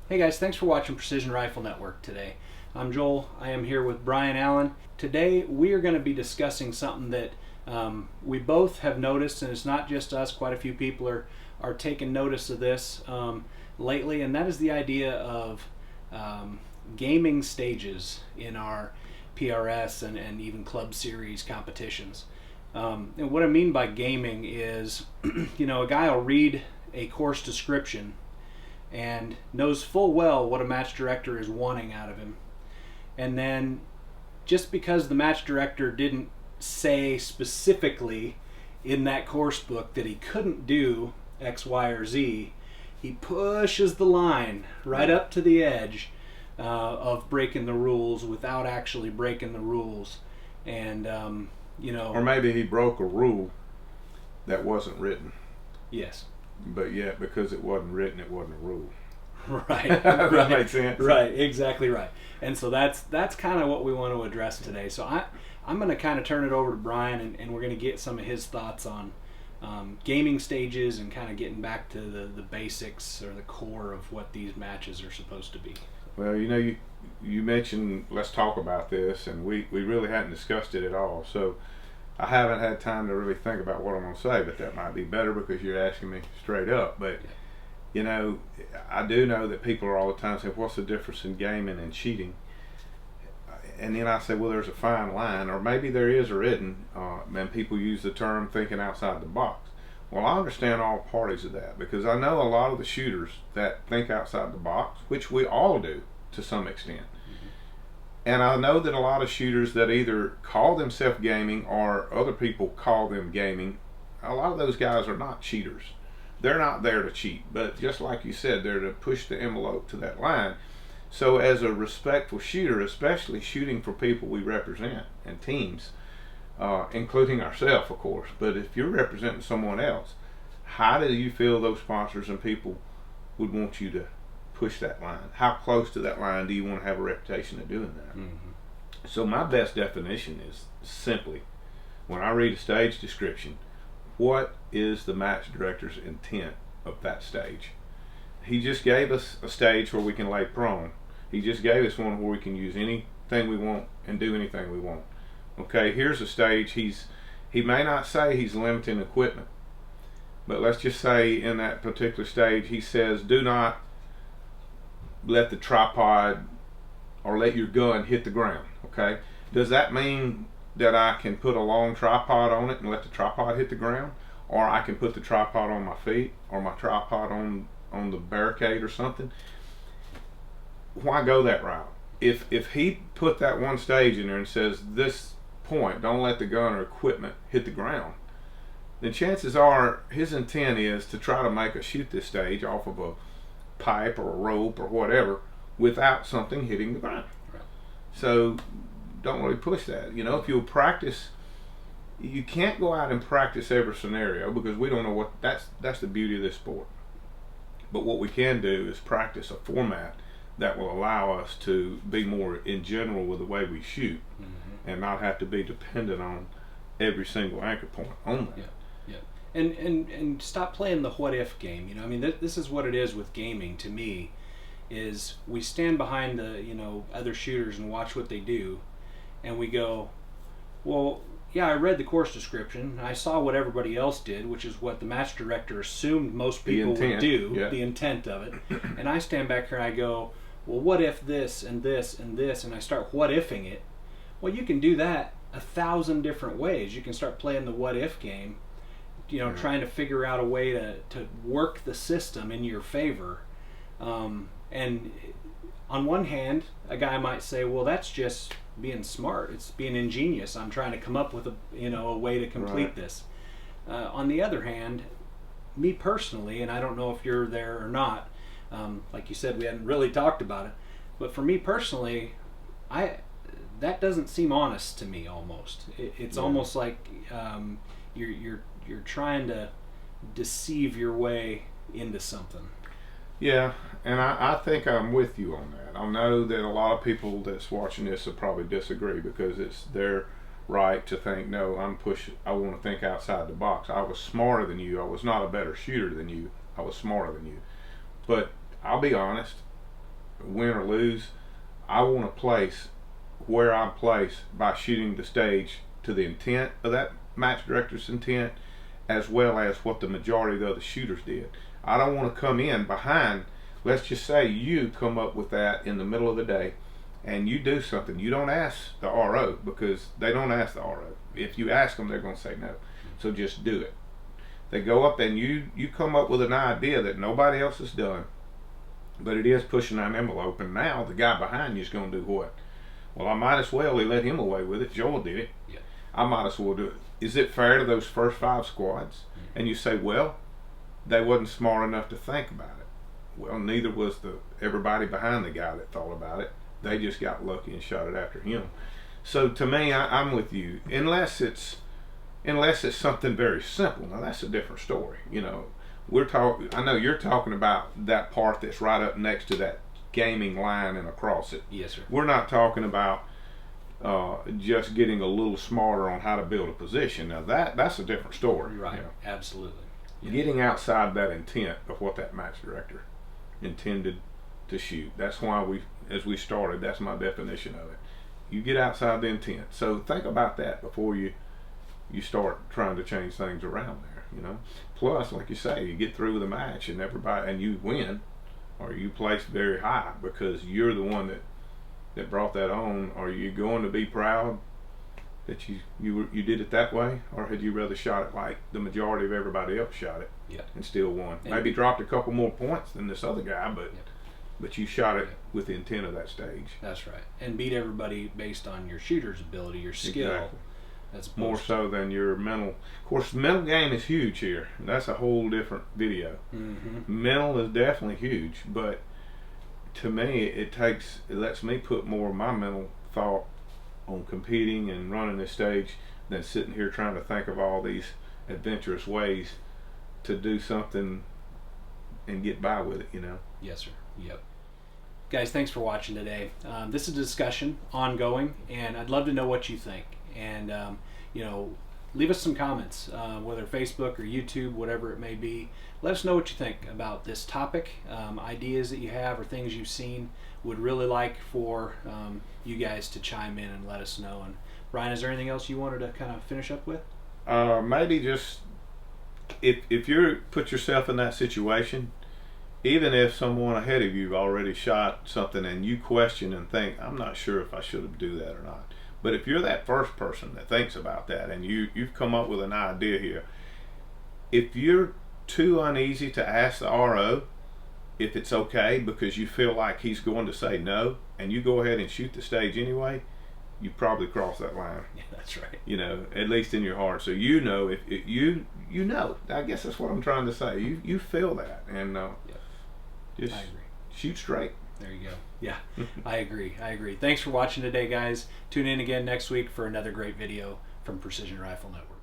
Hey guys, thanks for watching Precision Rifle Network today. I'm Joel. I am here with Brian Allen. Today we are going to be discussing something that we both have noticed, and it's not just us. Quite a few people are taking notice of this lately, and that is the idea of gaming stages in our PRS and even club series competitions. And what I mean by gaming is, a guy will read a course description and knows full well what a match director is wanting out of him. And then just because the match director didn't say specifically in that course book that he couldn't do X, Y, or Z, he pushes the line right up to the edge of breaking the rules without actually breaking the rules. And, Or maybe he broke a rule that wasn't written. Yes. But yet, because it wasn't written, it wasn't a rule. Right. That makes sense. Right, exactly right. And so that's kind of what we want to address today. So I'm going to kind of turn it over to Brian, and we're going to get some of his thoughts on gaming stages and kind of getting back to the basics or the core of what these matches are supposed to be. Well, you mentioned let's talk about this, and we really hadn't discussed it at all. So I haven't had time to really think about what I'm going to say, but that might be better because you're asking me straight up. But I do know that people are all the time saying, what's the difference in gaming and cheating? And then I say, well, there's a fine line, or maybe there is or isn't, and people use the term thinking outside the box. Well, I understand all parties of that, because I know a lot of the shooters that think outside the box, which we all do to some extent. And I know that a lot of shooters that either call themselves gaming or other people call them gaming, a lot of those guys are not cheaters. They're not there to cheat, but just like you said, they're to push the envelope to that line. So as a respectful shooter, especially shooting for people we represent and teams, including ourselves, of course, but if you're representing someone else, how do you feel those sponsors and people would want you to push that line? How close to that line do you want to have a reputation of doing that? Mm-hmm. So my best definition is simply, when I read a stage description, what is the match director's intent of that stage? He just gave us a stage where we can lay prone. He just gave us one where we can use anything we want and do anything we want. Okay, here's a stage. He may not say he's limiting equipment, but let's just say in that particular stage he says, do not let the tripod or let your gun hit the ground. Okay, does that mean that I can put a long tripod on it and let the tripod hit the ground, or I can put the tripod on my feet or my tripod on the barricade or something? Why go that route? If he put that one stage in there and says this point, don't let the gun or equipment hit the ground, then chances are his intent is to try to make us shoot this stage off of a pipe or a rope or whatever without something hitting the ground. Right. So don't really push that. If you'll practice, you can't go out and practice every scenario because we don't know what that's the beauty of this sport. But what we can do is practice a format that will allow us to be more in general with the way we shoot, mm-hmm. and not have to be dependent on every single anchor point on that. Yeah. And stop playing the what if game. This is what it is with gaming to me, is we stand behind the other shooters and watch what they do, and we go, well, yeah, I read the course description. I saw what everybody else did, which is what the match director assumed most people would do, the intent of it. And I stand back here and I go, well, what if this and this and this, and I start what ifing it. Well, you can do that 1,000 different ways. You can start playing the what if game, trying to figure out a way to work the system in your favor. And on one hand, a guy might say, well, that's just being smart. It's being ingenious. I'm trying to come up with a way to complete this. On the other hand, me personally, and I don't know if you're there or not, like you said, we hadn't really talked about it, but for me personally, that doesn't seem honest to me. Almost, it's almost like you're trying to deceive your way into something. Yeah, and I think I'm with you on that. I know that a lot of people that's watching this will probably disagree because it's their right to think, no, I want to think outside the box. I was smarter than you. I was not a better shooter than you. I was smarter than you. But I'll be honest, win or lose, I want to place where I'm placed by shooting the stage to the intent of that match director's intent, as well as what the majority of the other shooters did. I don't want to come in behind. Let's just say you come up with that in the middle of the day and you do something. You don't ask the RO, because they don't ask the RO. If you ask them, they're going to say no. So just do it. They go up and you come up with an idea that nobody else has done, but it is pushing that envelope, and now the guy behind you is going to do what? Well, I might as well let him away with it. Joel did it. Yeah. I might as well do it. Is it fair to those first 5 squads? Mm-hmm. And you say, well, they wasn't smart enough to think about it. Well, neither was everybody behind the guy that thought about it. They just got lucky and shot it after him. So to me, I'm with you. Unless it's something very simple. Now that's a different story. You know, I know you're talking about that part that's right up next to that gaming line and across it. Yes, sir. We're not talking about just getting a little smarter on how to build a position. Now that's a different story. Right. You know? Absolutely. Yeah. Getting outside that intent of what that match director intended to shoot. That's why as we started, that's my definition of it. You get outside the intent. So think about that before you start trying to change things around there, you know. Plus, like you say, you get through with a match and you win, or you place very high because you're the one that brought that on. Are you going to be proud that you did it that way, or had you rather shot it like the majority of everybody else shot it, yeah, and still won? Maybe dropped a couple more points than this other guy, but yeah, but you shot it with the intent of that stage. That's right, and beat everybody based on your shooter's ability, your skill. Exactly. That's more so than your mental. Of course, mental game is huge here. That's a whole different video. Mm-hmm. Mental is definitely huge, but to me, it lets me put more of my mental thought on competing and running this stage than sitting here trying to think of all these adventurous ways to do something and get by with it, you know. Yes, sir. Yep. Guys, thanks for watching today. This is a discussion ongoing, and I'd love to know what you think. And leave us some comments, whether Facebook or YouTube, whatever it may be. Let us know what you think about this topic, ideas that you have or things you've seen. Would really like for you guys to chime in and let us know. And Ryan, is there anything else you wanted to kind of finish up with? Maybe just if you put yourself in that situation, even if someone ahead of you already shot something and you question and think, I'm not sure if I should do that or not. But if you're that first person that thinks about that and you've come up with an idea here, if you're too uneasy to ask the RO if it's okay because you feel like he's going to say no, and you go ahead and shoot the stage anyway, you probably cross that line. Yeah, that's right. You know, at least in your heart. So you know, if you know, I guess that's what I'm trying to say. You feel that, and just I agree. Shoot straight. There you go. Yeah, I agree. Thanks for watching today, guys. Tune in again next week for another great video from Precision Rifle Network.